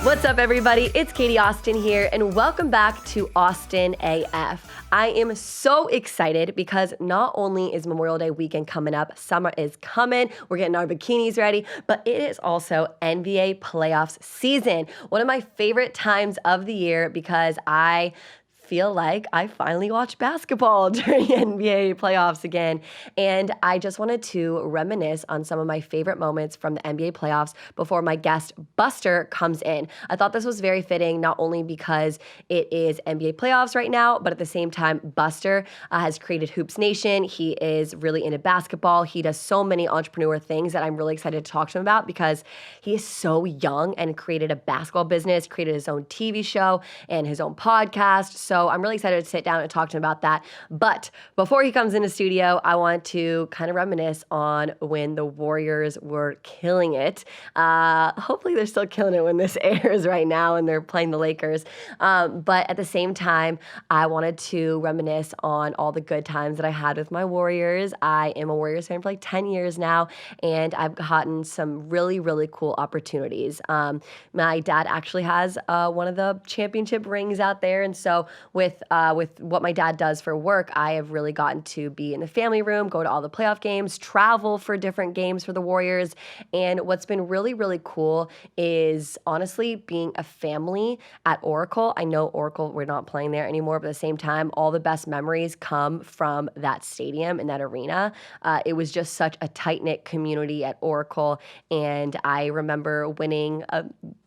What's up, everybody? It's Katie Austin here, and welcome back to Austin AF. I am so excited because not only is Memorial Day weekend coming up, summer is coming, we're getting our bikinis ready, but it is also NBA playoffs season. One of my favorite times of the year because I feel like I finally watched basketball during NBA playoffs again. And I just wanted to reminisce on some of my favorite moments from the NBA playoffs before my guest Buster comes in. I thought this was very fitting, not only because it is NBA playoffs right now, but at the same time, Buster has created Hoops Nation. He is really into basketball. He does so many entrepreneur things that I'm really excited to talk to him about because he is so young and created a basketball business, created his own TV show and his own podcast. So I'm really excited to sit down and talk to him about that. But before he comes into studio, I want to kind of reminisce on when the Warriors were killing it. Hopefully they're still killing it when this airs right now and they're playing the Lakers. But at the same time, I wanted to reminisce on all the good times that I had with my Warriors. I am a Warriors fan for like 10 years now, and I've gotten some really, really cool opportunities. My dad actually has one of the championship rings out there, and so with what my dad does for work, I have really gotten to be in the family room, go to all the playoff games, travel for different games for the Warriors. And what's been really, really cool is honestly being a family at Oracle. I know Oracle, we're not playing there anymore, but at the same time, all the best memories come from that stadium and that arena. It was just such a tight-knit community at Oracle. And I remember winning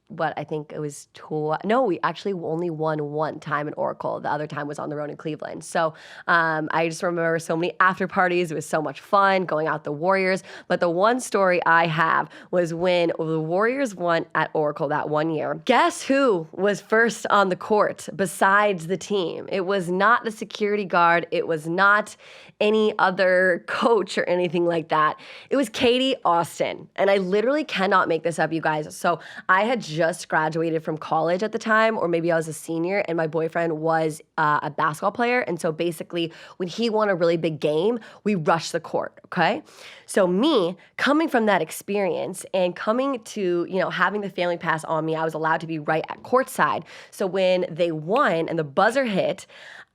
what I think it was we actually only won one time in Oracle. The other time was on the road in Cleveland. So I just remember so many after parties. It was so much fun going out the Warriors. But the one story I have was when the Warriors won at Oracle that one year. Guess who was first on the court besides the team? It was not the security guard. It was not any other coach or anything like that. It was Katie Austin. And I literally cannot make this up, you guys. So I had just graduated from college at the time, or maybe I was a senior, and my boyfriend was a basketball player. And so basically, when he won a really big game, we rushed the court, okay? So me, coming from that experience and coming to, having the family pass on me, I was allowed to be right at courtside. So when they won and the buzzer hit,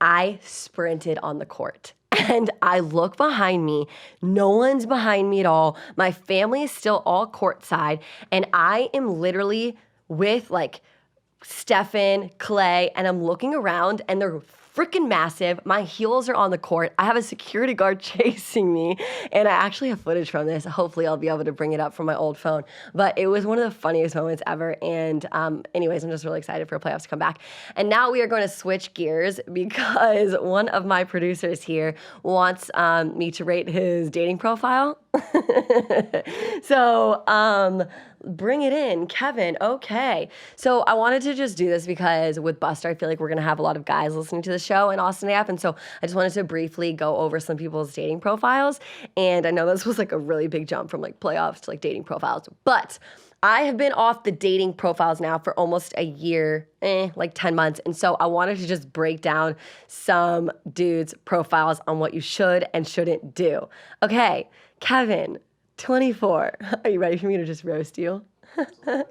I sprinted on the court. And I look behind me. No one's behind me at all. My family is still all courtside. And I am literally with like Stephen, Clay, and I'm looking around and they're freaking massive. My heels are on the court. I have a security guard chasing me, and I actually have footage from this. Hopefully I'll be able to bring it up from my old phone. But it was one of the funniest moments ever. And anyways, I'm just really excited for playoffs to come back. And now we are going to switch gears because one of my producers here wants me to rate his dating profile. So bring it in, Kevin. Okay. So I wanted to just do this because with Buster, I feel like we're going to have a lot of guys listening to the show in Austin AF. And so I just wanted to briefly go over some people's dating profiles. And I know this was like a really big jump from like playoffs to like dating profiles, but I have been off the dating profiles now for almost a year, like 10 months. And so I wanted to just break down some dudes' profiles on what you should and shouldn't do. Okay, Kevin, 24. Are you ready for me to just roast you? No,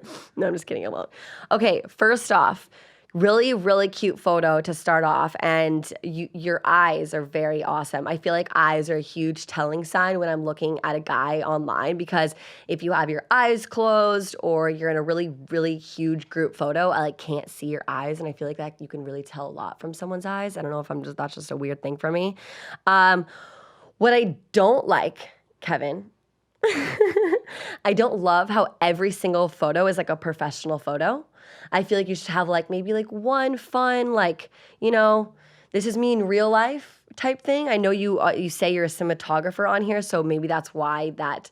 I'm just kidding. I won't. Okay, first off, really, really cute photo to start off. And your eyes are very awesome. I feel like eyes are a huge telling sign when I'm looking at a guy online, because if you have your eyes closed or you're in a really, really huge group photo, I like can't see your eyes. And I feel like that you can really tell a lot from someone's eyes. I don't know if that's just a weird thing for me. What I don't like, Kevin, I don't love how every single photo is like a professional photo. I feel like you should have like maybe like one fun, like, this is me in real life type thing. I know you say you're a cinematographer on here, so maybe that's why that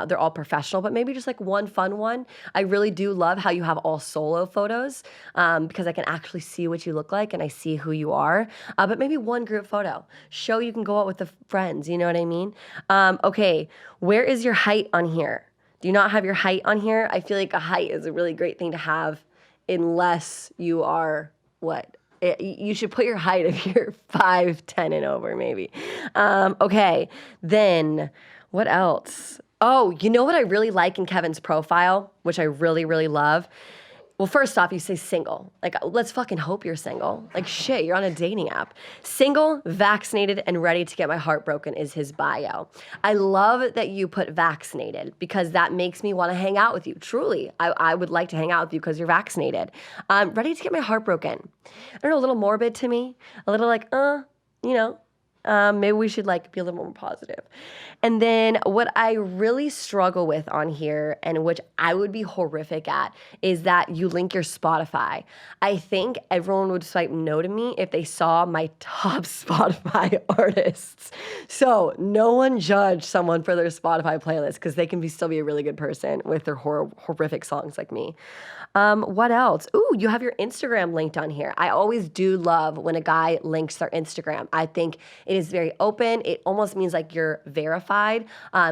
they're all professional, but maybe just like one fun one. I really do love how you have all solo photos because I can actually see what you look like and I see who you are. But maybe one group photo. Show you can go out with the friends, you know what I mean? Okay, where is your height on here? Do you not have your height on here? I feel like a height is a really great thing to have unless you are, what? You should put your height if you're 5'10" and over, maybe. Okay, then what else? Oh, you know what I really like in Kevin's profile, which I really, really love? Well, first off, you say single. Like, let's fucking hope you're single. Like, shit, you're on a dating app. Single, vaccinated, and ready to get my heart broken is his bio. I love that you put vaccinated because that makes me want to hang out with you. Truly, I would like to hang out with you because you're vaccinated. Ready to get my heart broken. I don't know, a little morbid to me. A little like, maybe we should like be a little more positive. And then what I really struggle with on here and which I would be horrific at is that you link your Spotify. I think everyone would swipe no to me if they saw my top Spotify artists. So no one judge someone for their Spotify playlist because they can still be a really good person with their horrific songs like me. What else? Ooh, you have your Instagram linked on here. I always do love when a guy links their Instagram. I think it is very open. It almost means like you're verified,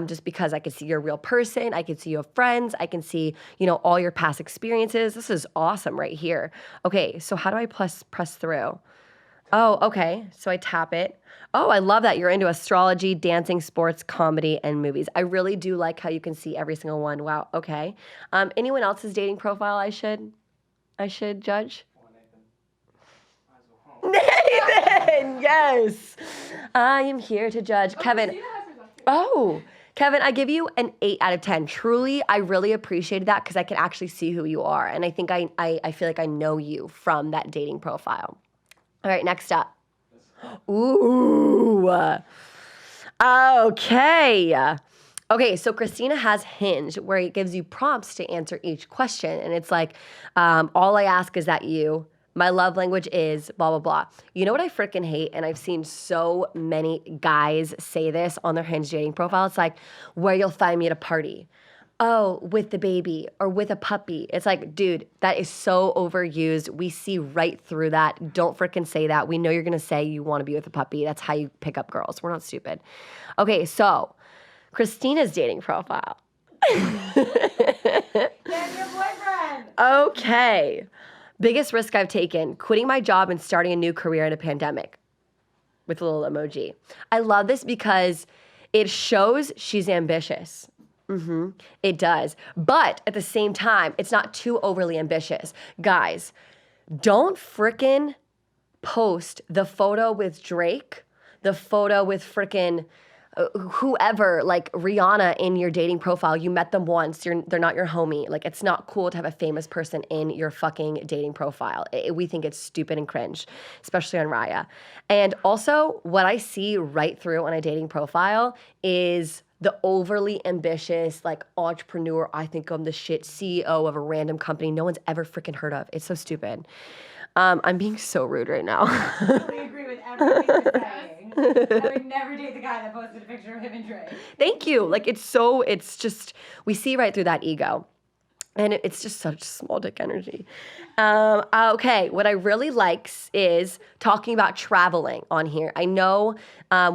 just because I can see you're a real person. I can see you have friends. I can see, all your past experiences. This is awesome right here. Okay, so how do I press through? Oh, okay. So I tap it. Oh, I love that you're into astrology, dancing, sports, comedy, and movies. I really do like how you can see every single one. Wow. Okay. Anyone else's dating profile I should judge? Nathan, yes. I am here to judge. Kevin. Oh, Kevin, I give you an 8 out of 10. Truly, I really appreciated that because I can actually see who you are. And I think I feel like I know you from that dating profile. All right, next up. Ooh. Okay. Okay, so Christina has Hinge where it gives you prompts to answer each question. And it's like, all I ask is that my love language is blah, blah, blah. You know what I freaking hate? And I've seen so many guys say this on their Hinge dating profile. It's like, where you'll find me at a party. Oh, with the baby or with a puppy. It's like, dude, that is so overused. We see right through that. Don't freaking say that. We know you're going to say you want to be with a puppy. That's how you pick up girls. We're not stupid. Okay, so Christina's dating profile. Get your boyfriend. Okay. Biggest risk I've taken, quitting my job and starting a new career in a pandemic. With a little emoji. I love this because it shows she's ambitious. It does. But at the same time, it's not too overly ambitious. Guys, don't frickin' post the photo with Drake, the photo with frickin' whoever, like Rihanna in your dating profile. You met them once. They're not your homie. Like, it's not cool to have a famous person in your fucking dating profile. We think it's stupid and cringe, especially on Raya. And also, what I see right through on a dating profile is the overly ambitious, like, entrepreneur, I think I'm the shit CEO of a random company no one's ever freaking heard of. It's so stupid. I'm being so rude right now. I agree with everything you're saying. I would never date the guy that posted a picture of him and Drake. Thank you. Like, it's just, we see right through that ego. And it's just such small dick energy. Okay, what I really like is talking about traveling on here. I know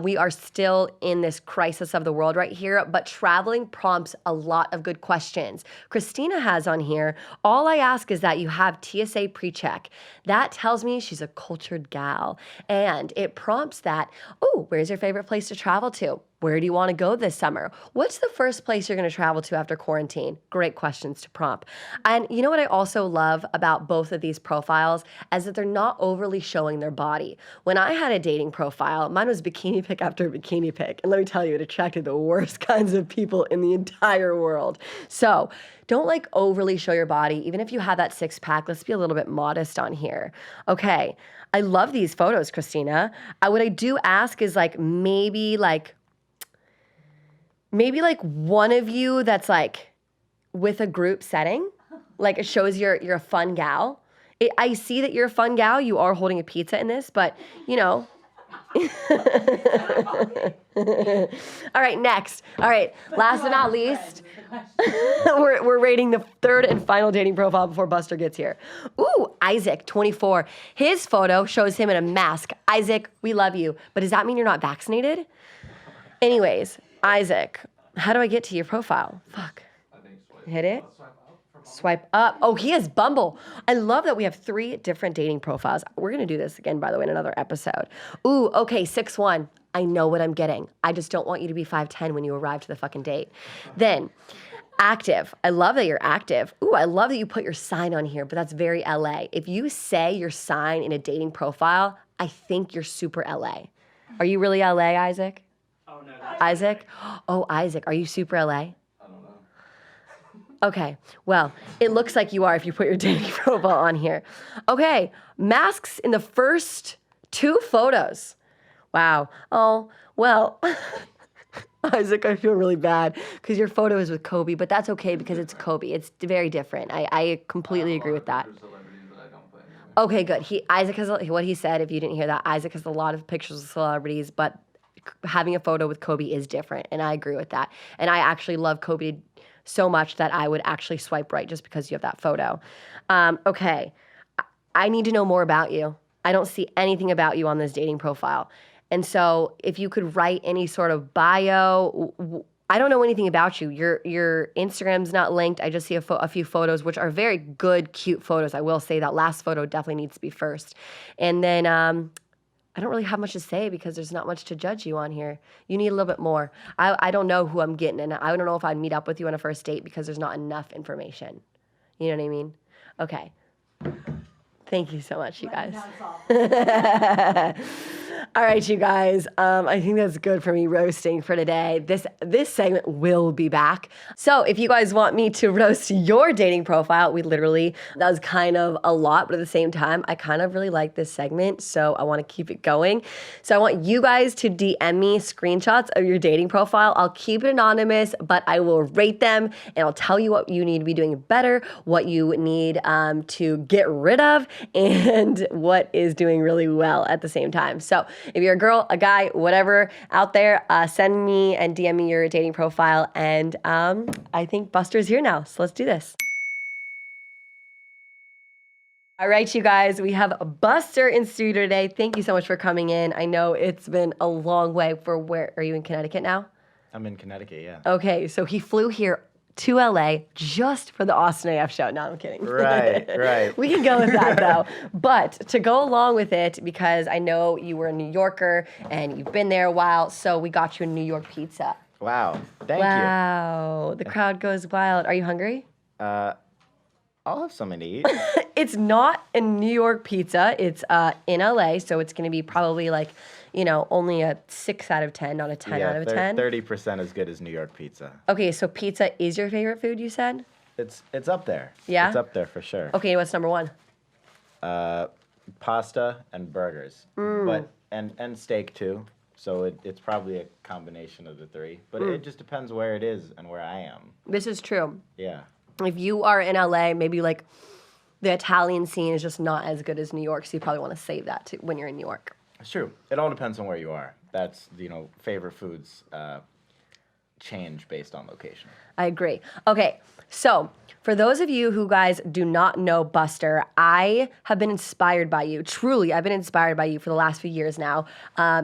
we are still in this crisis of the world right here, but traveling prompts a lot of good questions. Christina has on here, all I ask is that you have TSA pre-check. That tells me she's a cultured gal. And it prompts that, oh, where's your favorite place to travel to? Where do you want to go this summer? What's the first place you're going to travel to after quarantine? Great questions to prompt. And you know what I also love about both of these profiles is that they're not overly showing their body. When I had a dating profile, mine was bikini pic after bikini pic. And let me tell you, it attracted the worst kinds of people in the entire world. So don't like overly show your body. Even if you have that six pack, let's be a little bit modest on here. Okay. I love these photos, Christina. What I do ask is maybe one of you that's like with a group setting, like it shows you're a fun gal. I see that you're a fun gal. You are holding a pizza in this, but you know. All right, next. All right, last but not least, we're rating the third and final dating profile before Buster gets here. Ooh, Isaac, 24. His photo shows him in a mask. Isaac, we love you, but does that mean you're not vaccinated? Anyways, Isaac, how do I get to your profile? Fuck. Hit it? Swipe up. Oh, he has Bumble. I love that we have 3 different dating profiles. We're going to do this again, by the way, in another episode. Ooh, okay, 6'1". I know what I'm getting. I just don't want you to be 5'10" when you arrive to the fucking date. Then, active. I love that you're active. Ooh, I love that you put your sign on here, but that's very LA. If you say your sign in a dating profile, I think you're super LA. Are you really LA, Isaac? Oh, no. Isaac? Oh, Isaac, are you super LA? Okay, well, it looks like you are if you put your dating profile on here. Okay, masks in the first 2 photos. Wow. Oh, well, Isaac, I feel really bad because your photo is with Kobe, but that's okay because it's Kobe. It's very different. I completely agree with that. Okay, good. Isaac has what he said. If you didn't hear that, Isaac has a lot of pictures of celebrities, but having a photo with Kobe is different, and I agree with that. And I actually love Kobe so much that I would actually swipe right just because you have that photo. Okay, I need to know more about you. I don't see anything about you on this dating profile. And so if you could write any sort of bio, I don't know anything about you. Your Instagram's not linked. I just see a few photos, which are very good, cute photos. I will say that last photo definitely needs to be first. And then I don't really have much to say because there's not much to judge you on here. You need a little bit more. I don't know who I'm getting, and I don't know if I'd meet up with you on a first date because there's not enough information. You know what I mean? Okay. Thank you so much, you guys. All right, you guys. I think that's good for me roasting for today. This segment will be back. So if you guys want me to roast your dating profile, that was kind of a lot, but at the same time, I kind of really like this segment, so I want to keep it going. So I want you guys to DM me screenshots of your dating profile. I'll keep it anonymous, but I will rate them, and I'll tell you what you need to be doing better, what you need to get rid of, and what is doing really well at the same time. So if you're a girl, a guy, whatever out there, send me and DM me your dating profile. And I think Buster's here now, so let's do this. All right, you guys, we have Buster in studio today. Thank you so much for coming in. I know it's been a long way where are you in Connecticut now? I'm in Connecticut, yeah. Okay, so he flew here to LA just for the Austin AF show. No, I'm kidding. Right. We can go with that though. But to go along with it, because I know you were a New Yorker and you've been there a while, so we got you a New York pizza. Wow. Thank you. Wow. The crowd goes wild. Are you hungry? I'll have something to eat. It's not a New York pizza. It's in LA, so it's going to be probably like, only a 6 out of 10, not a 10 out of 10. 30% as good as New York pizza. Okay, so pizza is your favorite food, you said? It's up there. Yeah? It's up there for sure. Okay, what's number 1? Pasta and burgers. But and steak too. So it's probably a combination of the 3. But it just depends where it is and where I am. This is true. Yeah. If you are in LA, maybe like the Italian scene is just not as good as New York, so you probably want to save that when you're in New York. It's true. It all depends on where you are. That's, favorite foods change based on location. I agree. Okay, so for those of you who guys do not know Buster, I have been inspired by you. Truly, I've been inspired by you for the last few years now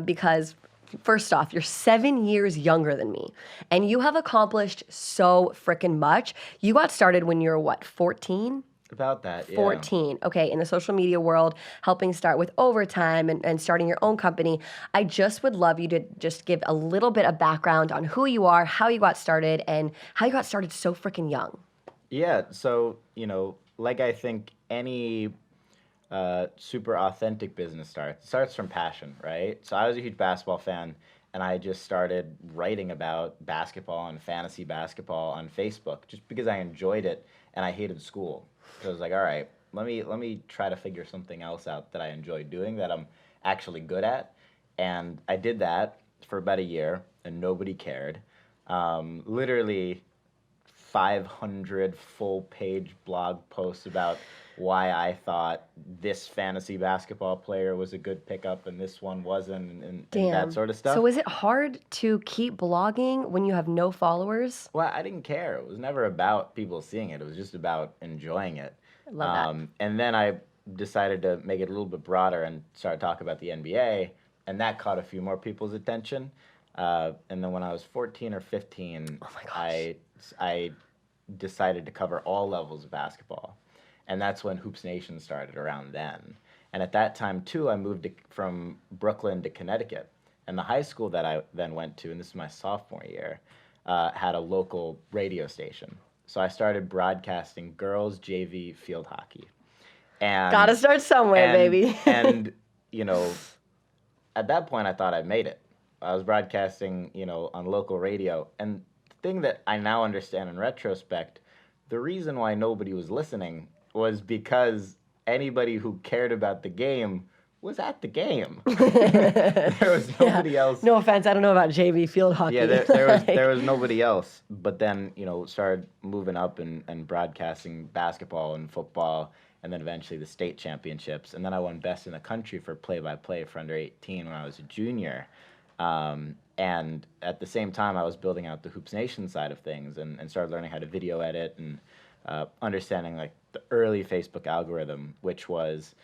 because first off, you're 7 years younger than me, and you have accomplished so freaking much. You got started when you were, 14? About that, yeah. 14. Okay, in the social media world, helping start with Overtime and starting your own company. I just would love you to just give a little bit of background on who you are, how you got started, and how you got started so freaking young. Yeah, so, like I think any super authentic business starts from passion, right? So I was a huge basketball fan, and I just started writing about basketball and fantasy basketball on Facebook just because I enjoyed it and I hated school. So I was like, all right, let me try to figure something else out that I enjoy doing that I'm actually good at. And I did that for about a year, and nobody cared. Literally 500 full-page blog posts about why I thought this fantasy basketball player was a good pickup and this one wasn't, and that sort of stuff. So is it hard to keep blogging when you have no followers? Well, I didn't care. It was never about people seeing it. It was just about enjoying it. I love that. And then I decided to make it a little bit broader and start talking about the NBA, and that caught a few more people's attention. And then when I was 14 or 15, oh my gosh. I decided to cover all levels of basketball. And that's when Hoops Nation started around then. And at that time, too, I moved from Brooklyn to Connecticut. And the high school that I then went to, and this is my sophomore year, had a local radio station. So I started broadcasting girls JV field hockey. And Gotta start somewhere, baby. and at that point, I thought I made it. I was broadcasting, on local radio. And the thing that I now understand in retrospect, the reason why nobody was listening was because anybody who cared about the game was at the game. There was nobody else. No offense, I don't know about JV field hockey. Yeah, there was nobody else. But then, started moving up and broadcasting basketball and football, and then eventually the state championships. And then I won best in the country for play-by-play for under 18 when I was a junior. And at the same time, I was building out the Hoops Nation side of things and started learning how to video edit and understanding like the early Facebook algorithm, which was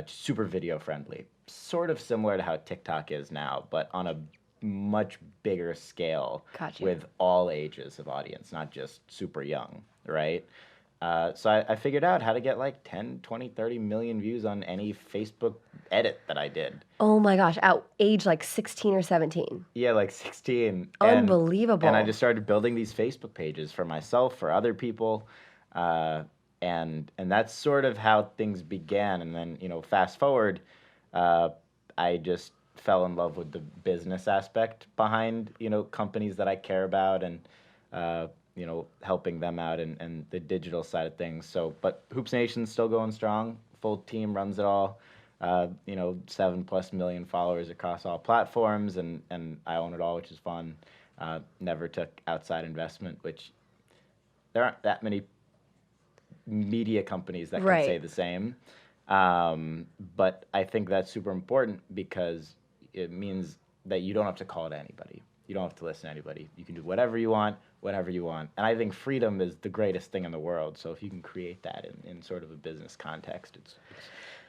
super video friendly, sort of similar to how TikTok is now, but on a much bigger scale. Gotcha. With all ages of audience, not just super young, right? So I figured out how to get like 10, 20, 30 million views on any Facebook edit that I did. Oh my gosh, at age like 16 or 17. Yeah, like 16. Unbelievable. And I just started building these Facebook pages for myself, for other people. And that's sort of how things began. And then, fast forward, I just fell in love with the business aspect behind, companies that I care about and, helping them out and the digital side of things. So, but Hoops Nation's still going strong. Full team runs it all. 7+ million followers across all platforms, and I own it all, which is fun. Never took outside investment, which there aren't that many media companies that can say the same. But I think that's super important because it means that you don't have to call to anybody. You don't have to listen to anybody. You can do whatever you want, whenever you want. And I think freedom is the greatest thing in the world. So if you can create that in sort of a business context, it's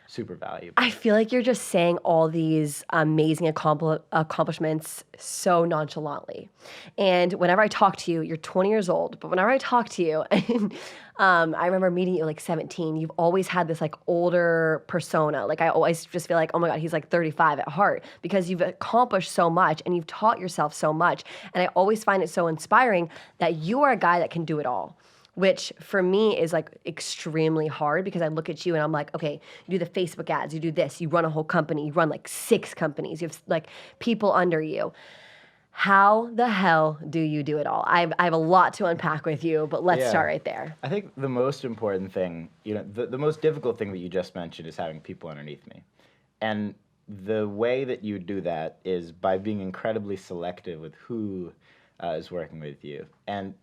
super valuable. I feel like you're just saying all these amazing accomplishments so nonchalantly. And whenever I talk to you, you're 20 years old, but whenever I talk to you, and I remember meeting you like 17, you've always had this like older persona. Like I always just feel like, oh my God, he's like 35 at heart because you've accomplished so much and you've taught yourself so much. And I always find it so inspiring that you are a guy that can do it all, which for me is like extremely hard because I look at you and I'm like, okay, you do the Facebook ads, you do this, you run a whole company, you run like 6 companies, you have like people under you. How the hell do you do it all? I have a lot to unpack with you, but let's start right there. I think the most important thing, the most difficult thing that you just mentioned is having people underneath me. And the way that you do that is by being incredibly selective with who is working with you. And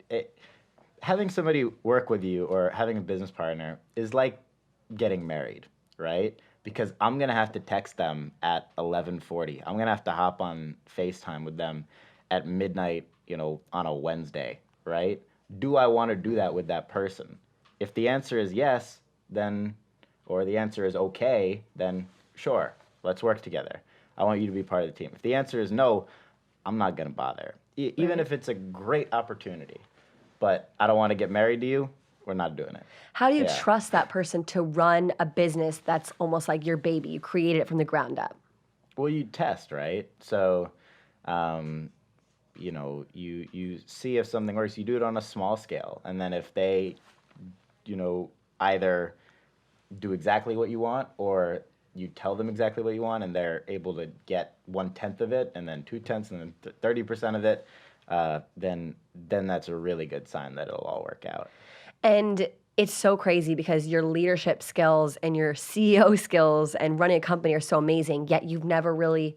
having somebody work with you or having a business partner is like getting married, right? Because I'm going to have to text them at 11:40. I'm going to have to hop on FaceTime with them at midnight, on a Wednesday, right? Do I want to do that with that person? If the answer is yes, or the answer is okay, then sure, let's work together. I want you to be part of the team. If the answer is no, I'm not going to bother. Even if it's a great opportunity. But I don't want to get married to you, we're not doing it. How do you trust that person to run a business that's almost like your baby? You created it from the ground up. Well, you test, right? So, you see if something works. You do it on a small scale. And then if they, either do exactly what you want or you tell them exactly what you want and they're able to get 1/10 of it and then 2/10 and then 30% of it, then that's a really good sign that it'll all work out. And it's so crazy because your leadership skills and your CEO skills and running a company are so amazing, yet you've never really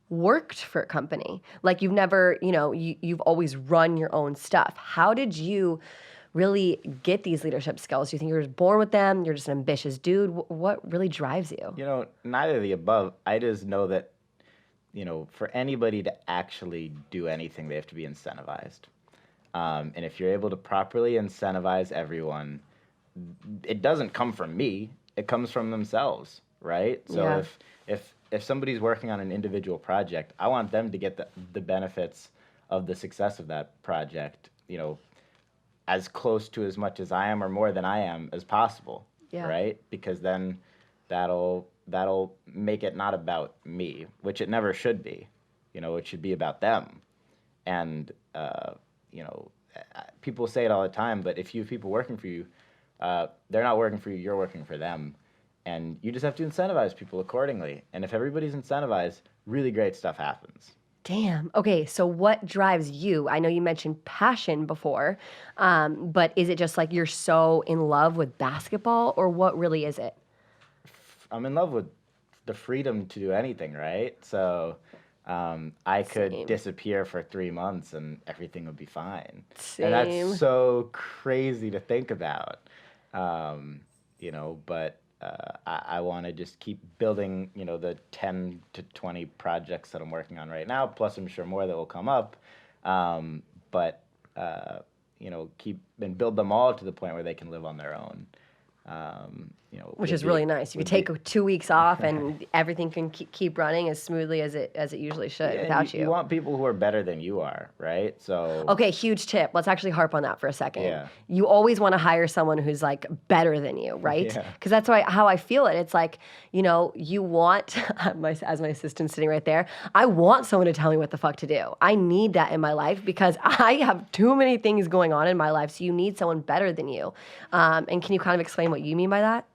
worked for a company. Like you've never, you've always run your own stuff. How did you really get these leadership skills? Do you think you're just born with them? You're just an ambitious dude? What really drives you? Neither of the above. I just know that for anybody to actually do anything, they have to be incentivized. And if you're able to properly incentivize everyone, it doesn't come from me. It comes from themselves, right? So if somebody's working on an individual project, I want them to get the benefits of the success of that project, as close to as much as I am or more than I am as possible, right? Because then that'll make it not about me, which it never should be, it should be about them. And people say it all the time, but if you have people working for you, they're not working for you, you're working for them. And you just have to incentivize people accordingly. And if everybody's incentivized, really great stuff happens. Damn. Okay, so what drives you? I know you mentioned passion before, but is it just like you're so in love with basketball, or what really is it? I'm in love with the freedom to do anything, right? So I could Same. disappear for 3 months and everything would be fine. Same. And that's so crazy to think about. But I want to just keep building, the 10 to 20 projects that I'm working on right now, plus I'm sure more that will come up. But keep and build them all to the point where they can live on their own. Which is really nice. You can take 2 weeks off, and everything can keep running as smoothly as it usually should without you. You want people who are better than you are, right? So Okay, huge tip. Let's actually harp on that for a second. Yeah. You always want to hire someone who's like better than you, right? Yeah. Because that's how I feel it. It's like, you want, as my assistant's sitting right there, I want someone to tell me what the fuck to do. I need that in my life because I have too many things going on in my life. So you need someone better than you. And can you kind of explain what you mean by that?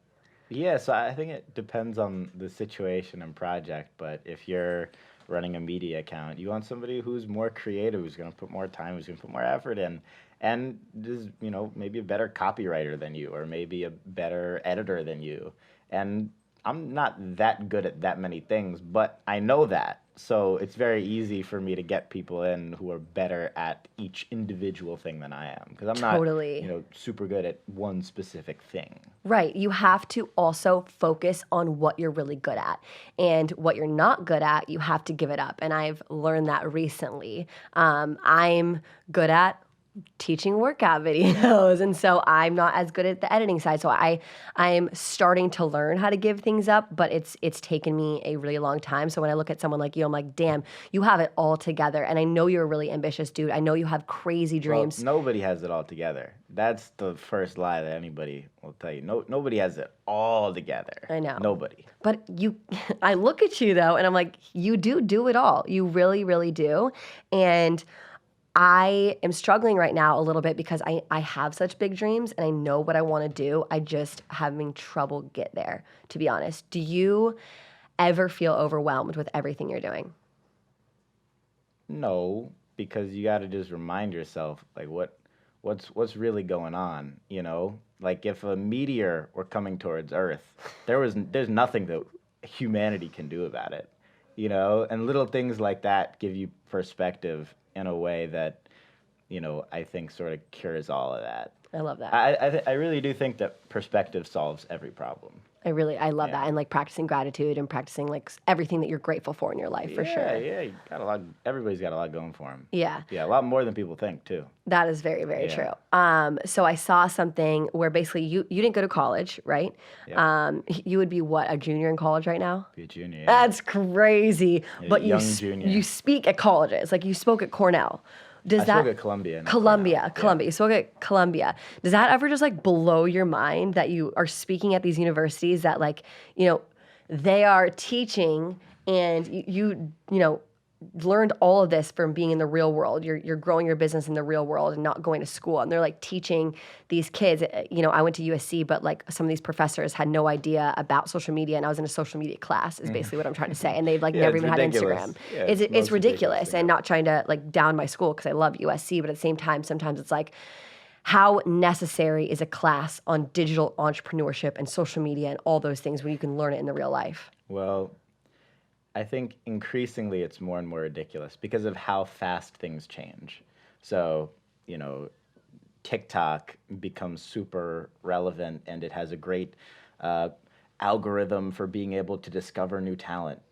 Yeah, so I think it depends on the situation and project, but if you're running a media account, you want somebody who's more creative, who's going to put more time, who's going to put more effort in, and is, maybe a better copywriter than you, or maybe a better editor than you. And I'm not that good at that many things, but I know that. So it's very easy for me to get people in who are better at each individual thing than I am. Because I'm Totally. not, super good at one specific thing. Right. You have to also focus on what you're really good at. And what you're not good at, you have to give it up. And I've learned that recently. I'm good at teaching workout videos, and so I'm not as good at the editing side. So I'm starting to learn how to give things up, but it's taken me a really long time. So when I look at someone like you, I'm like, damn, you have it all together. And I know you're a really ambitious dude. I know you have crazy dreams. Well, nobody has it all together. That's the first lie that anybody will tell you. Nobody has it all together. I know. Nobody. But I look at you though, and I'm like, you do it all. You really, really do. And I am struggling right now a little bit because I have such big dreams and I know what I want to do. I just having trouble get there, to be honest. Do you ever feel overwhelmed with everything you're doing? No, because you got to just remind yourself, like, what's really going on, Like, if a meteor were coming towards Earth, there's nothing that humanity can do about it, And little things like that give you perspective in a way that, I think sort of cures all of that. I love that. I really do think that perspective solves every problem. I love that. And like practicing gratitude and practicing like everything that you're grateful for in your life, for sure. Yeah, you got a lot. Everybody's got a lot going for them. Yeah. Yeah, a lot more than people think too. That is very, very Yeah. true. So I saw something where basically you didn't go to college, right? Yeah. You would be what, a junior in college right now? Be a junior. Yeah. That's crazy. Yeah, But young junior. you speak at colleges. Like you spoke at Cornell. I spoke at Columbia. Columbia. You spoke at Columbia. Does that ever just like blow your mind that you are speaking at these universities that like, they are teaching and you learned all of this from being in the real world. You're growing your business in the real world and not going to school. And they're like teaching these kids, I went to USC, but like some of these professors had no idea about social media and I was in a social media class is basically what I'm trying to say. And they've like never even ridiculous. had Instagram. Yeah, It's ridiculous ridiculous. and not trying to like down my school because I love USC, but at the same time, sometimes it's like, how necessary is a class on digital entrepreneurship and social media and all those things when you can learn it in the real life? Well, I think increasingly it's more and more ridiculous because of how fast things change. So, TikTok becomes super relevant and it has a great algorithm for being able to discover new talent.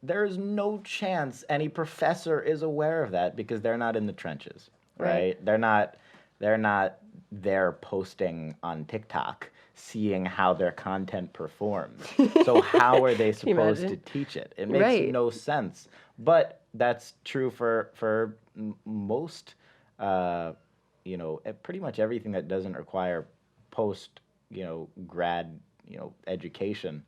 There is no chance any professor is aware of that because they're not in the trenches, right? They're not there posting on TikTok, seeing how their content performs. So how are they supposed to teach it? It makes no sense. But that's true for most, pretty much everything that doesn't require post, grad, education.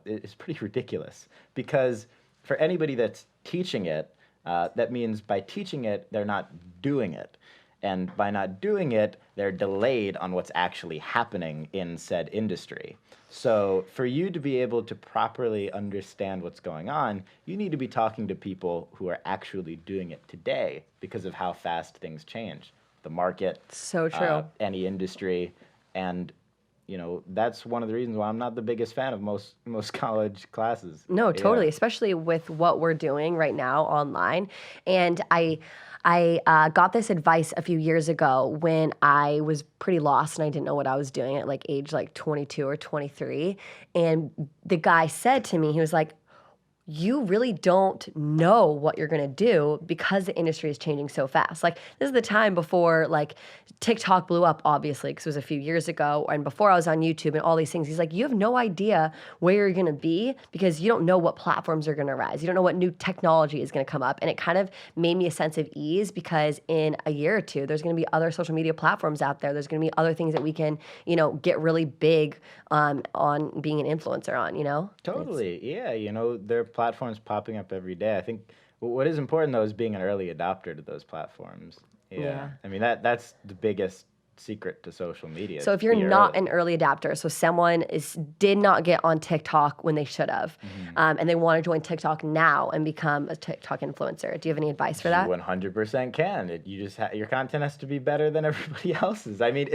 Is pretty ridiculous because for anybody that's teaching it, That means by teaching it, they're not doing it. And by not doing it, they're delayed on what's actually happening in said industry. So for you to be able to properly understand what's going on, you need to be talking to people who are actually doing it today because of how fast things change. The market, So true. any industry, and that's one of the reasons why I'm not the biggest fan of most college classes. No, totally, Yeah. especially with what we're doing right now online. And I got this advice a few years ago when I was pretty lost and I didn't know what I was doing at like age like 22 or 23. And the guy said to me, he was like, you really don't know what you're going to do because the industry is changing so fast. Like, this is the time before, like, TikTok blew up, obviously, because it was a few years ago, and before I was on YouTube and all these things. He's like, you have no idea where you're going to be because you don't know what platforms are going to rise. You don't know what new technology is going to come up. And it kind of made me a sense of ease because in a year or two, there's going to be other social media platforms out there. There's going to be other things that we can, get really big on being an influencer on. Totally. Yeah, there are platforms popping up every day. I think what is important though is being an early adopter to those platforms. Yeah. I mean that's the biggest secret to social media. So if you're not an early adapter, so someone did not get on TikTok when they should have, and they want to join TikTok now and become a TikTok influencer, do you have any advice for that? You 100% can. You just your content has to be better than everybody else's. I mean,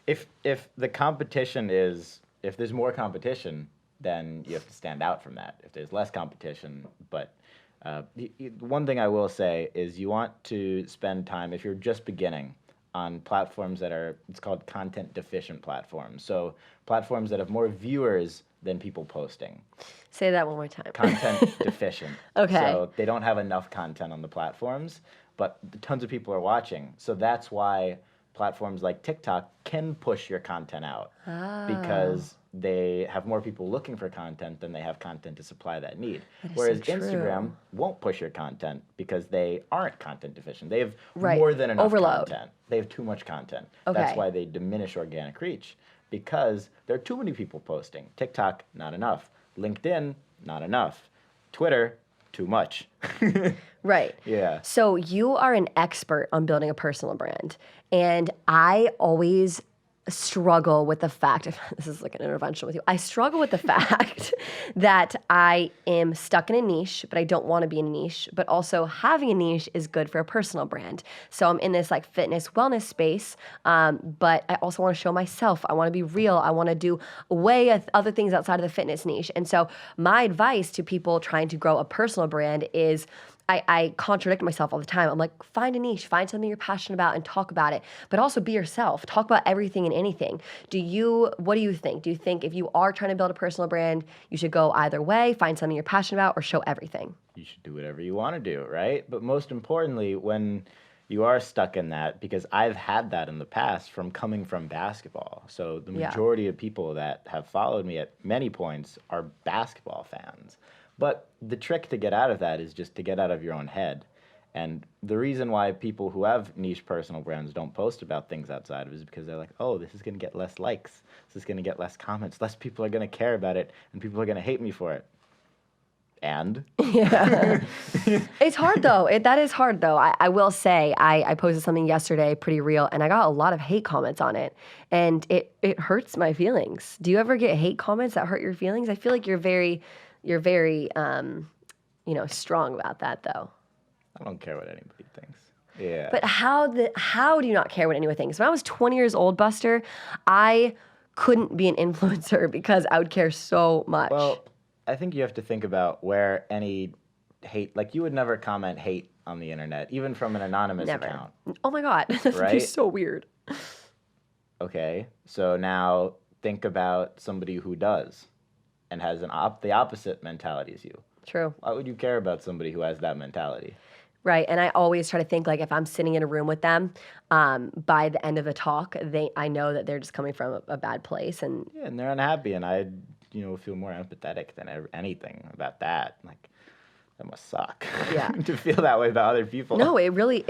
if the competition is if there's more competition, then you have to stand out from that. If there's less competition, but one thing I will say is you want to spend time if you're just beginning on platforms that are, it's called content deficient platforms. So platforms that have more viewers than people posting. Say that one more time. Content deficient. Okay. So they don't have enough content on the platforms, but tons of people are watching. So that's why platforms like TikTok can push your content out because they have more people looking for content than they have content to supply that need. Whereas Instagram won't push your content because they aren't content deficient. They have more than enough content. They have too much content. That's why they diminish organic reach because there are too many people posting. TikTok, not enough. LinkedIn, not enough. Twitter, too much. Right. Yeah. So you are an expert on building a personal brand. And I always struggle with the fact, this is like an intervention with you, I struggle with the fact that I am stuck in a niche, but I don't want to be in a niche, but also having a niche is good for a personal brand. So I'm in this like fitness wellness space, but I also want to show myself. I want to be real. I want to do way other things outside of the fitness niche. And so my advice to people trying to grow a personal brand is I contradict myself all the time. I'm like, find a niche, find something you're passionate about and talk about it, but also be yourself. Talk about everything and anything. What do you think? Do you think if you are trying to build a personal brand, you should go either way, find something you're passionate about, or show everything? You should do whatever you want to do, right? But most importantly, when you are stuck in that, because I've had that in the past from coming from basketball. So the majority of people that have followed me at many points are basketball fans. But the trick to get out of that is just to get out of your own head. And the reason why people who have niche personal brands don't post about things outside of it is because they're like, oh, this is going to get less likes. This is going to get less comments. Less people are going to care about it, and people are going to hate me for it. And? Yeah. It's hard, though. That is hard, though. I will say, I posted something yesterday, pretty real, and I got a lot of hate comments on it. And it hurts my feelings. Do you ever get hate comments that hurt your feelings? I feel like you're very strong about that, though. I don't care what anybody thinks. Yeah. But how do you not care what anyone thinks? When I was 20 years old, Buster, I couldn't be an influencer because I would care so much. Well, I think you have to think about where any hate, like you would never comment hate on the internet, even from an anonymous account. Oh my God, that would be so weird. Okay, so now think about somebody who does and has the opposite mentality as you. True. Why would you care about somebody who has that mentality? Right, and I always try to think like if I'm sitting in a room with them, by the end of the talk, I know that they're just coming from a bad place, and they're unhappy, and I feel more empathetic than anything about that. Like, that must suck. Yeah. To feel that way about other people. No, it really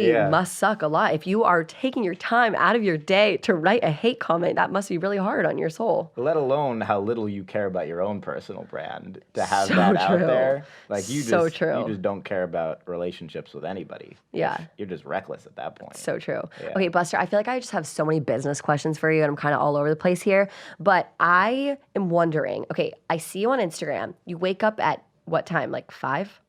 Yeah. must suck a lot. If you are taking your time out of your day to write a hate comment, that must be really hard on your soul. Let alone how little you care about your own personal brand to have So that out true. there. Like you So just true. you just don't care about relationships with anybody. Yeah. You're just reckless at that point. So true. Yeah. Okay, Buster, I feel like I just have so many business questions for you, and I'm kind of all over the place here. But I am wondering, okay, I see you on Instagram. You wake up at what time? Like 5?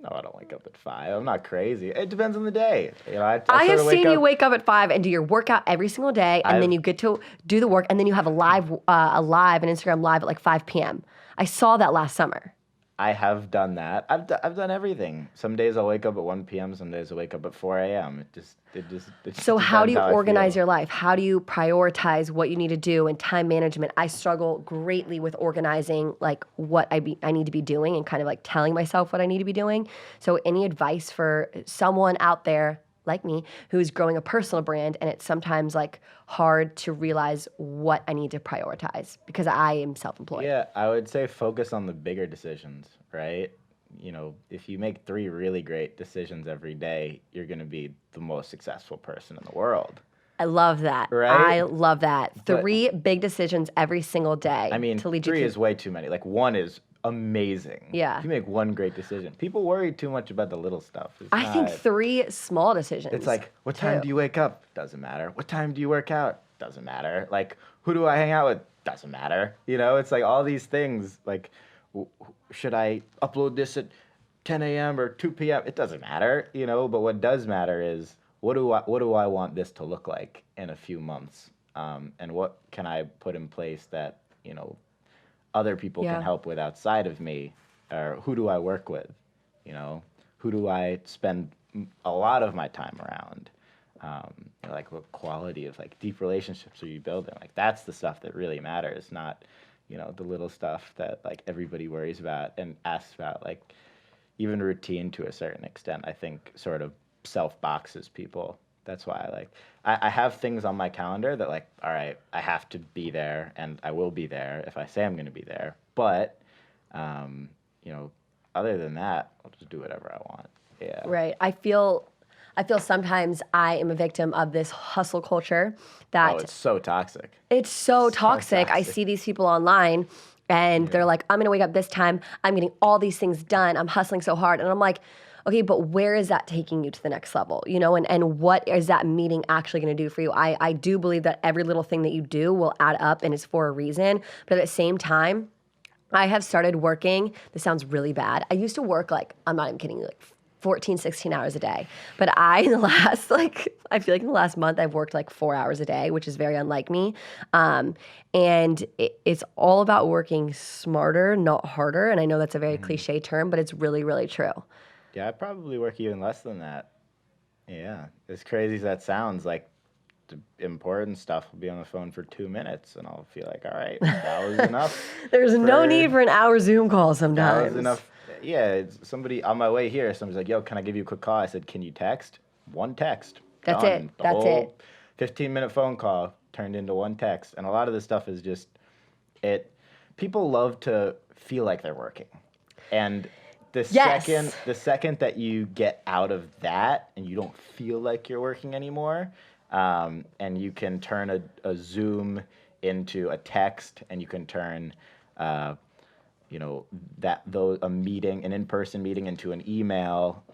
No, I don't wake up at 5. I'm not crazy. It depends on the day. You know, I I have sort of seen you wake up at 5 and do your workout every single day, and then you get to do the work, and then you have an Instagram live at like 5 p.m. I saw that last summer. I have done that. I've done everything. Some days I'll wake up at 1 p.m. Some days I wake up at 4 a.m. It just So how do you depends I organize feel. your life? How do you prioritize what you need to do and time management? I struggle greatly with organizing like what I need to be doing and kind of like telling myself what I need to be doing. So any advice for someone out there like me who's growing a personal brand and it's sometimes like hard to realize what I need to prioritize because I am self-employed. Yeah, I would say focus on the bigger decisions, right? You know, if you make 3 really great decisions every day, you're going to be the most successful person in the world. I love that. Right? I love that. But- 3 big decisions every single day. I mean, to lead you 3 to is way too many. Like 1 is amazing. Yeah. If you make 1 great decision. People worry too much about the little stuff. I think 3 small decisions. It's like, what time do you wake up? Doesn't matter. What time do you work out? Doesn't matter. Like, who do I hang out with? Doesn't matter. You know, it's like all these things. Like, should I upload this at 10 a.m. or 2 p.m.? It doesn't matter, you know. But what does matter is what do I want this to look like in a few months, and what can I put in place that other people Yeah. can help with outside of me, or who do I work with, who do I spend a lot of my time around. Like what quality of like deep relationships are you building? Like that's the stuff that really matters, not, the little stuff that like everybody worries about and asks about. Like even routine to a certain extent, I think sort of self-boxes people. That's why I have things on my calendar that like, all right, I have to be there and I will be there if I say I'm going to be there. But, other than that, I'll just do whatever I want. Yeah. Right. I feel sometimes I am a victim of this hustle culture that Oh, it's so toxic. it's so toxic. I toxic. see these people online and they're like, I'm going to wake up this time. I'm getting all these things done. I'm hustling so hard. And I'm like, okay, but where is that taking you to the next level? And what is that meeting actually going to do for you? I do believe that every little thing that you do will add up and is for a reason. But at the same time, I have started working. This sounds really bad. I used to work I'm not even kidding you, 14, 16 hours a day. But in the last, I feel like in the last month, I've worked 4 hours a day, which is very unlike me. And it's all about working smarter, not harder. And I know that's a very cliche term, but it's really, really true. Yeah, I probably work even less than that. Yeah, as crazy as that sounds, like the important stuff will be on the phone for 2 minutes, and I'll feel like, all right, that was enough. There's no need for an hour Zoom call sometimes. That was enough. Yeah, somebody on my way here, somebody's like, yo, can I give you a quick call? I said, can you text? 1 text. That's Done. it. The That's whole 15-minute phone call turned into 1 text. And a lot of this stuff is just, people love to feel like they're working. And the second that you get out of that and you don't feel like you're working anymore, and you can turn a Zoom into a text, and you can turn an in-person meeting into an email,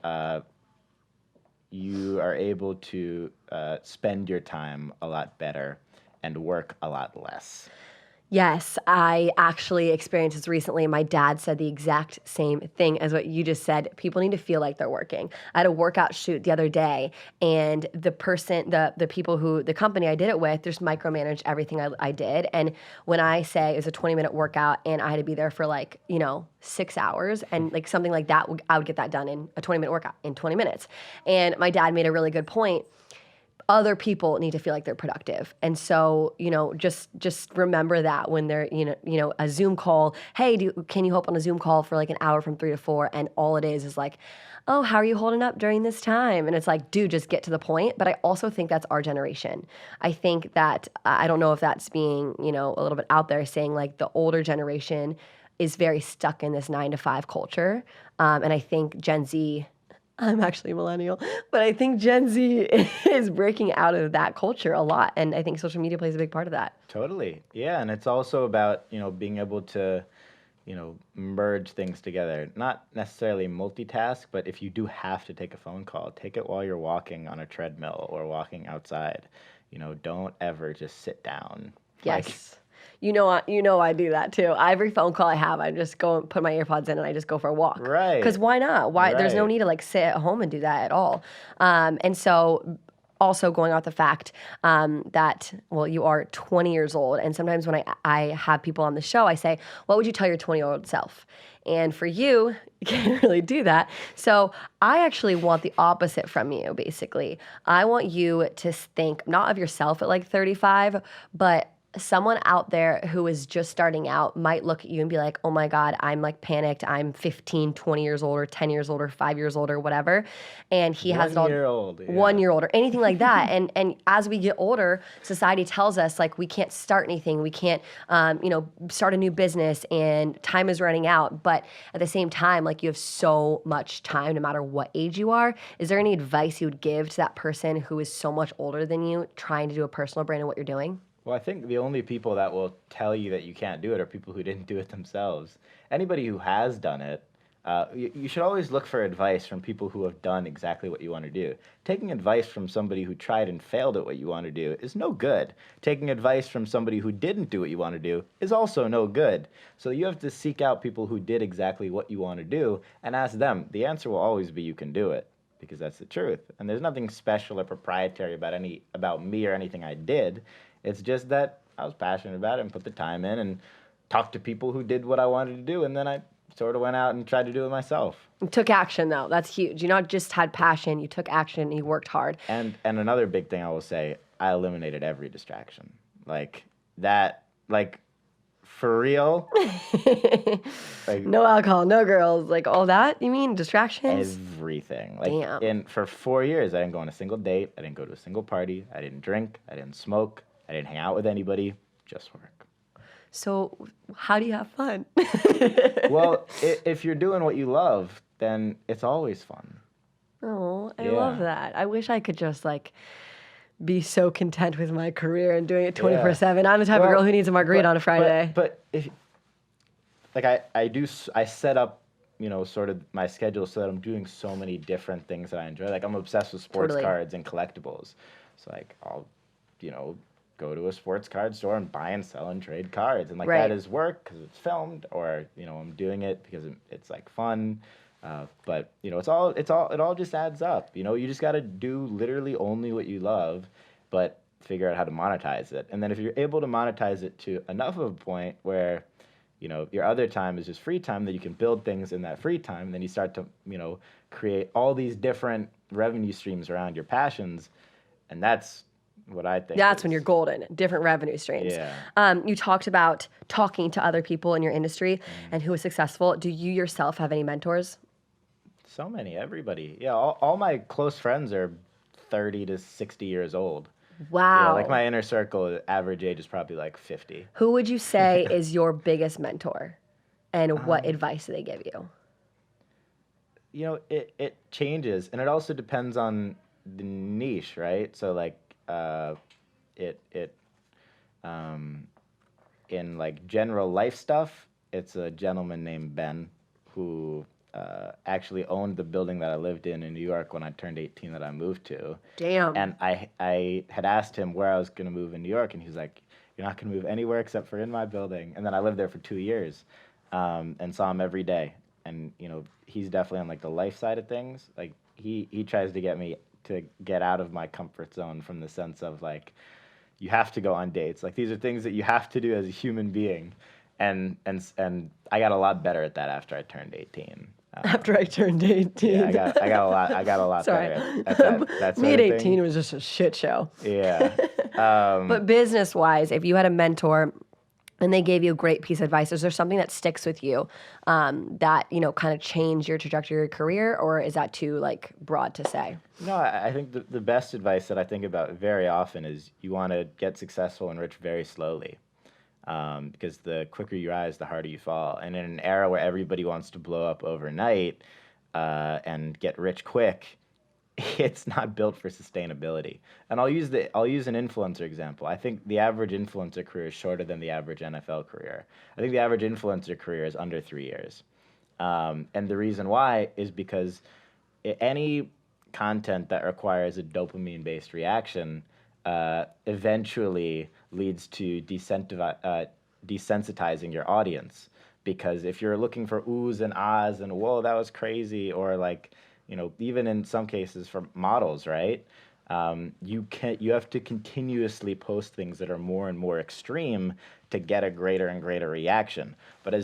you are able to spend your time a lot better and work a lot less. Yes, I actually experienced this recently. My dad said the exact same thing as what you just said. People need to feel like they're working. I had a workout shoot the other day, and the company I did it with, just micromanaged everything I did. And when I say it was a 20-minute workout and I had to be there for 6 hours and something like that, I would get that done in a 20-minute workout in 20 minutes. And my dad made a really good point. Other people need to feel like they're productive. And so, just remember that when they're, a Zoom call, hey, can you hop on a Zoom call for an hour from 3 to 4? And all it is oh, how are you holding up during this time? And it's like, dude, just get to the point. But I also think that's our generation. I think that, I don't know if that's being, a little bit out there saying the older generation is very stuck in this 9 to 5 culture. And I think Gen Z, I'm actually a millennial, but I think Gen Z is breaking out of that culture a lot. And I think social media plays a big part of that. Totally. Yeah, and it's also about, being able to, merge things together. Not necessarily multitask, but if you do have to take a phone call, take it while you're walking on a treadmill or walking outside. Don't ever just sit down. Yes. You know I do that too. Every phone call I have, I just go and put my earpods in and I just go for a walk. Right. Because why not? There's no Right. need to like sit at home and do that at all. And so also going off the fact that, well, you are 20 years old. And sometimes when I have people on the show, I say, what would you tell your 20-year-old self? And for you, you can't really do that. So I actually want the opposite from you, basically. I want you to think not of yourself at like 35, but someone out there who is just starting out might look at you and be like, oh my God, I'm like panicked. I'm 15, 20 years old or 10 years old or 5 years old or whatever. And he has it all. 1 year old. Yeah. 1 year old or anything like that. And as we get older, society tells us like we can't start anything. We can't, start a new business and time is running out. But at the same time, like you have so much time no matter what age you are. Is there any advice you would give to that person who is so much older than you trying to do a personal brand of what you're doing? Well, I think the only people that will tell you that you can't do it are people who didn't do it themselves. Anybody who has done it, you should always look for advice from people who have done exactly what you want to do. Taking advice from somebody who tried and failed at what you want to do is no good. Taking advice from somebody who didn't do what you want to do is also no good. So you have to seek out people who did exactly what you want to do and ask them. The answer will always be you can do it, because that's the truth. And there's nothing special or proprietary about me or anything I did. It's just that I was passionate about it and put the time in and talked to people who did what I wanted to do, and then I sort of went out and tried to do it myself. You took action, though. That's huge. You not just had passion, you took action and you worked hard. And another big thing I will say, I eliminated every distraction. Like that, for real. No alcohol, no girls, like all that, you mean? Distractions? Everything. Damn. For 4 years, I didn't go on a single date. I didn't go to a single party. I didn't drink. I didn't smoke. I didn't hang out with anybody. Just work. So how do you have fun? Well, if you're doing what you love, then it's always fun. Oh, I Yeah. love that. I wish I could just be so content with my career and doing it 24/7. I'm the type of girl who needs a margarita on a Friday. But if, I set up, sort of my schedule so that I'm doing so many different things that I enjoy. Like I'm obsessed with sports Totally. cards and collectibles. So I'll, go to a sports card store and buy and sell and trade cards. And Right. that is work because it's filmed, or, I'm doing it because it's fun. But it all just adds up. You just got to do literally only what you love, but figure out how to monetize it. And then if you're able to monetize it to enough of a point where, your other time is just free time, then you can build things in that free time. And then you start to, create all these different revenue streams around your passions. And that's what I think. That's when you're golden, different revenue streams. Yeah. You talked about talking to other people in your industry and who is successful. Do you yourself have any mentors? So many, everybody. Yeah, all my close friends are 30 to 60 years old. Wow. Yeah, my inner circle, average age is probably 50. Who would you say is your biggest mentor? And what advice do they give you? It changes, and it also depends on the niche, right? So in general life stuff, it's a gentleman named Ben who actually owned the building that I lived in New York when I turned 18 that I moved to. Damn. And I had asked him where I was going to move in New York, and he was like, you're not going to move anywhere except for in my building. And then I lived there for 2 years and saw him every day. And, he's definitely on the life side of things. He tries to get me to get out of my comfort zone from the sense of you have to go on dates. These are things that you have to do as a human being. And I got a lot better at that after I turned 18. After I turned 18. Yeah, I got a lot Sorry. better at that Me sort at of 18 thing. was just a shit show. Yeah. But business-wise, if you had a mentor and they gave you a great piece of advice, is there something that sticks with you that, kind of changed your trajectory of your career, or is that too, broad to say? No, I think the best advice that I think about very often is you want to get successful and rich very slowly. because the quicker you rise, the harder you fall. And in an era where everybody wants to blow up overnight and get rich quick, it's not built for sustainability. And I'll use an influencer example. I think the average influencer career is shorter than the average NFL career. I think the average influencer career is under 3 years. And the reason why is because any content that requires a dopamine-based reaction eventually leads to desensitizing your audience. Because if you're looking for oohs and ahs and whoa, that was crazy, or like, even in some cases for models, right? You have to continuously post things that are more and more extreme to get a greater and greater reaction. But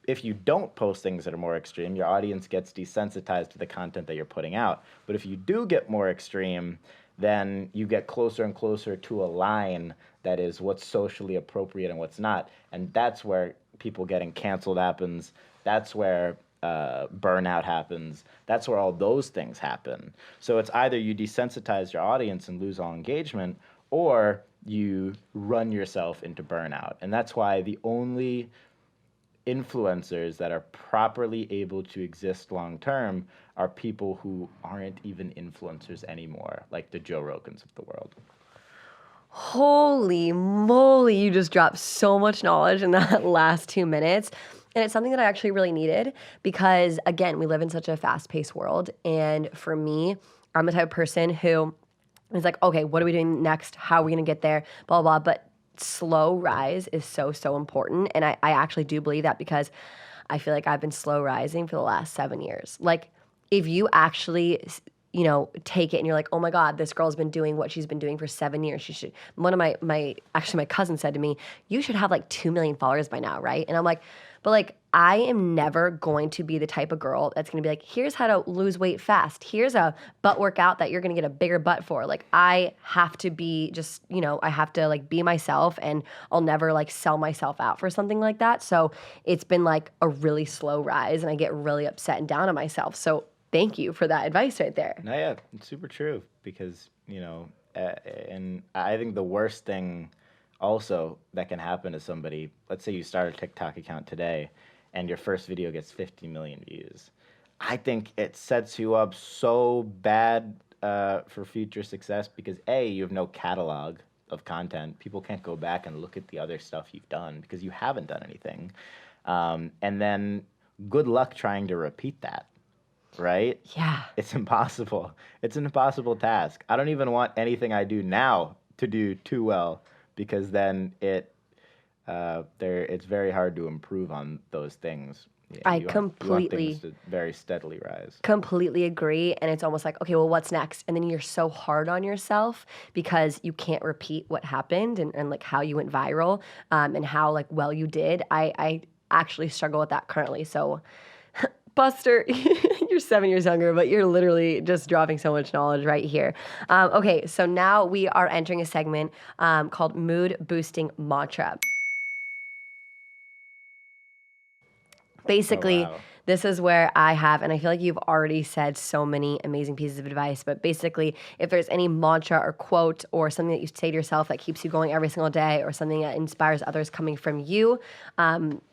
if you don't post things that are more extreme, your audience gets desensitized to the content that you're putting out. But if you do get more extreme, then you get closer and closer to a line that is what's socially appropriate and what's not. And that's where people getting canceled happens. That's where burnout happens. That's where all those things happen. So it's either you desensitize your audience and lose all engagement, or you run yourself into burnout. And that's why the only influencers that are properly able to exist long term are people who aren't even influencers anymore, like the Joe Rogans of the world. Holy moly, you just dropped so much knowledge in that last 2 minutes. And it's something that I actually really needed because, again, we live in such a fast-paced world. And for me, I'm the type of person who is like, okay, what are we doing next? How are we going to get there? Blah, blah, blah. But slow rise is so, so important. And I actually do believe that because I feel like I've been slow rising for the last 7 years. Like, if you actually take it and you're like, oh my God, this girl's been doing what she's been doing for 7 years. She should. One of my cousin said to me, you should have like 2 million followers by now, right? And I'm like, but like, I am never going to be the type of girl that's going to be like, here's how to lose weight fast. Here's a butt workout that you're going to get a bigger butt for. Like, I have to be just, I have to like be myself, and I'll never like sell myself out for something like that. So it's been like a really slow rise, and I get really upset and down on myself. So thank you for that advice right there. No, yeah, it's super true because, and I think the worst thing also that can happen to somebody, let's say you start a TikTok account today and your first video gets 50 million views. I think it sets you up so bad for future success because A, you have no catalog of content. People can't go back and look at the other stuff you've done because you haven't done anything. And then good luck trying to repeat that. Right? Yeah. It's impossible. It's an impossible task. I don't even want anything I do now to do too well because then it's very hard to improve on those things. Yeah, you want things to very steadily rise. Completely agree. And it's almost like, okay, well, what's next? And then you're so hard on yourself because you can't repeat what happened and like how you went viral and how like well you did. I actually struggle with that currently. So Buster, you're 7 years younger, but you're literally just dropping so much knowledge right here. Okay, so now we are entering a segment called Mood Boosting Mantra. Basically, this is where I have, and I feel like you've already said so many amazing pieces of advice, but basically, if there's any mantra or quote or something that you say to yourself that keeps you going every single day or something that inspires others coming from you,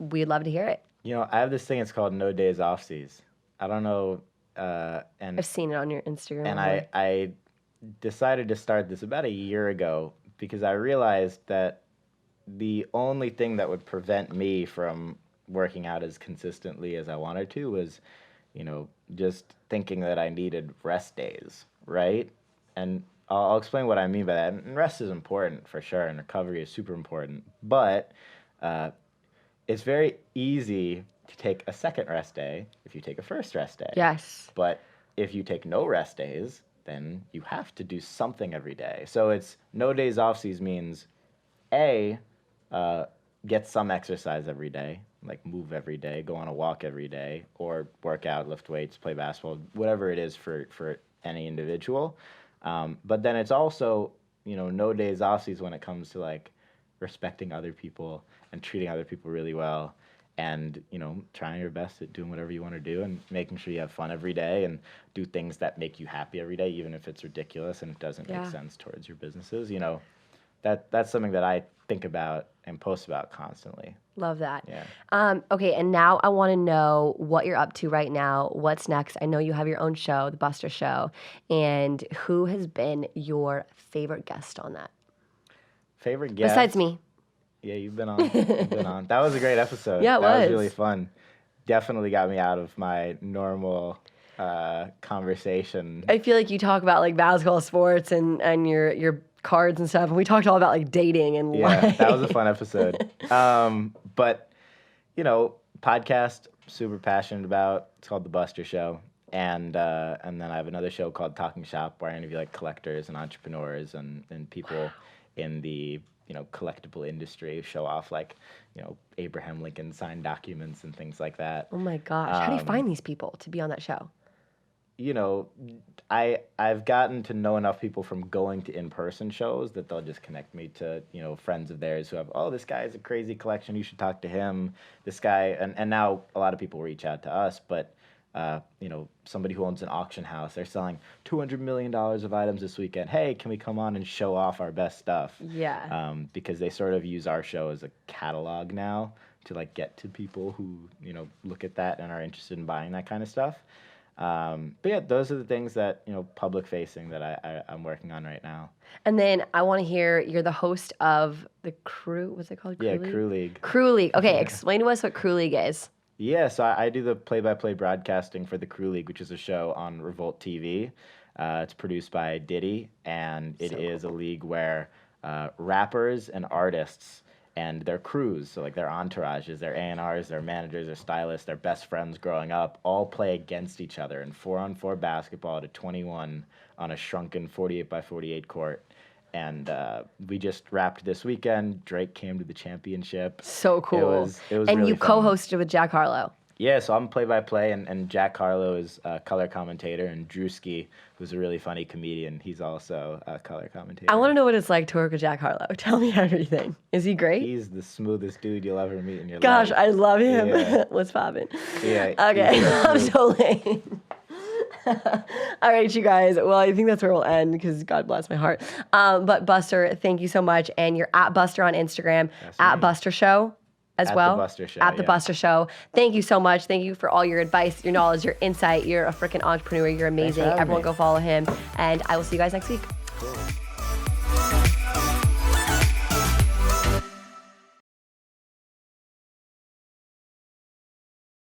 we'd love to hear it. I have this thing, it's called No Days Offsies. I don't know. And I've seen it on your Instagram. And I decided to start this about a year ago because I realized that the only thing that would prevent me from working out as consistently as I wanted to was, just thinking that I needed rest days, right? And I'll explain what I mean by that. And rest is important for sure, and recovery is super important. But it's very easy to take a second rest day if you take a first rest day. Yes. But if you take no rest days, then you have to do something every day. So it's no days offsies means A, get some exercise every day, like move every day, go on a walk every day, or work out, lift weights, play basketball, whatever it is for any individual. But then it's also, no days offsies when it comes to like respecting other people and treating other people really well and, trying your best at doing whatever you want to do and making sure you have fun every day and do things that make you happy every day, even if it's ridiculous and it doesn't make sense towards your businesses. That's something that I think about and post about constantly. Love that. Yeah. Okay, and now I want to know what you're up to right now. What's next? I know you have your own show, The Buster Show, and who has been your favorite guest on that? Favorite guest? Besides me. Yeah, you've been on. You've been on. That was a great episode. Yeah, it That was. was really fun. Definitely got me out of my normal conversation. I feel like you talk about like basketball, sports, and your cards and stuff, and we talked all about like dating and Yeah, that was a fun episode. But you know, podcast super passionate about. It's called The Buster Show, and then I have another show called Talking Shop where I interview like collectors and entrepreneurs and people in the collectible industry, show off like Abraham Lincoln signed documents and things like that. Oh my gosh, how do you find these people to be on that show? I've gotten to know enough people from going to in-person shows that they'll just connect me to, friends of theirs who have, oh, this guy has a crazy collection, you should talk to him. This guy, and now a lot of people reach out to us, but, somebody who owns an auction house, they're selling $200 million of items this weekend. Hey, can we come on and show off our best stuff? Yeah. Because they sort of use our show as a catalog now to like get to people who, look at that and are interested in buying that kind of stuff. But yeah, those are the things that, public facing that I'm working on right now. And then I want to hear, you're the host of the Crew, what's it called? Yeah, Crew League. Crew League. Okay, explain to us what Crew League is. Yeah, so I do the play-by-play broadcasting for the Crew League, which is a show on Revolt TV. It's produced by Diddy, and it is a league where rappers and artists and their crews, so like their entourages, their A&Rs, their managers, their stylists, their best friends growing up, all play against each other in 4-on-4 basketball to 21 on a shrunken 48-by-48 court. And we just wrapped this weekend. Drake came to the champampionship. So cool. It was and really you fun. co-hosted with Jack Harlow. Yeah, so I'm play-by-play, and Jack Harlow is a color commentator, and Drewski, who's a really funny comedian, he's also a color commentator. I want to know what it's like to work with Jack Harlow. Tell me everything. Is he great? He's the smoothest dude you'll ever meet in your Gosh, life. I love him. Yeah. What's poppin'? Yeah. Okay, I'm so lame. All right, you guys. Well, I think that's where we'll end because God bless my heart. But Buster, thank you so much. And you're at Buster on Instagram, That's at me. Buster Show as At well. The Buster Show, At The yeah. Buster Show. Thank you so much. Thank you for all your advice, your knowledge, your insight. You're a freaking entrepreneur. You're amazing. having Everyone me. go follow him. And I will see you guys next week. Cool.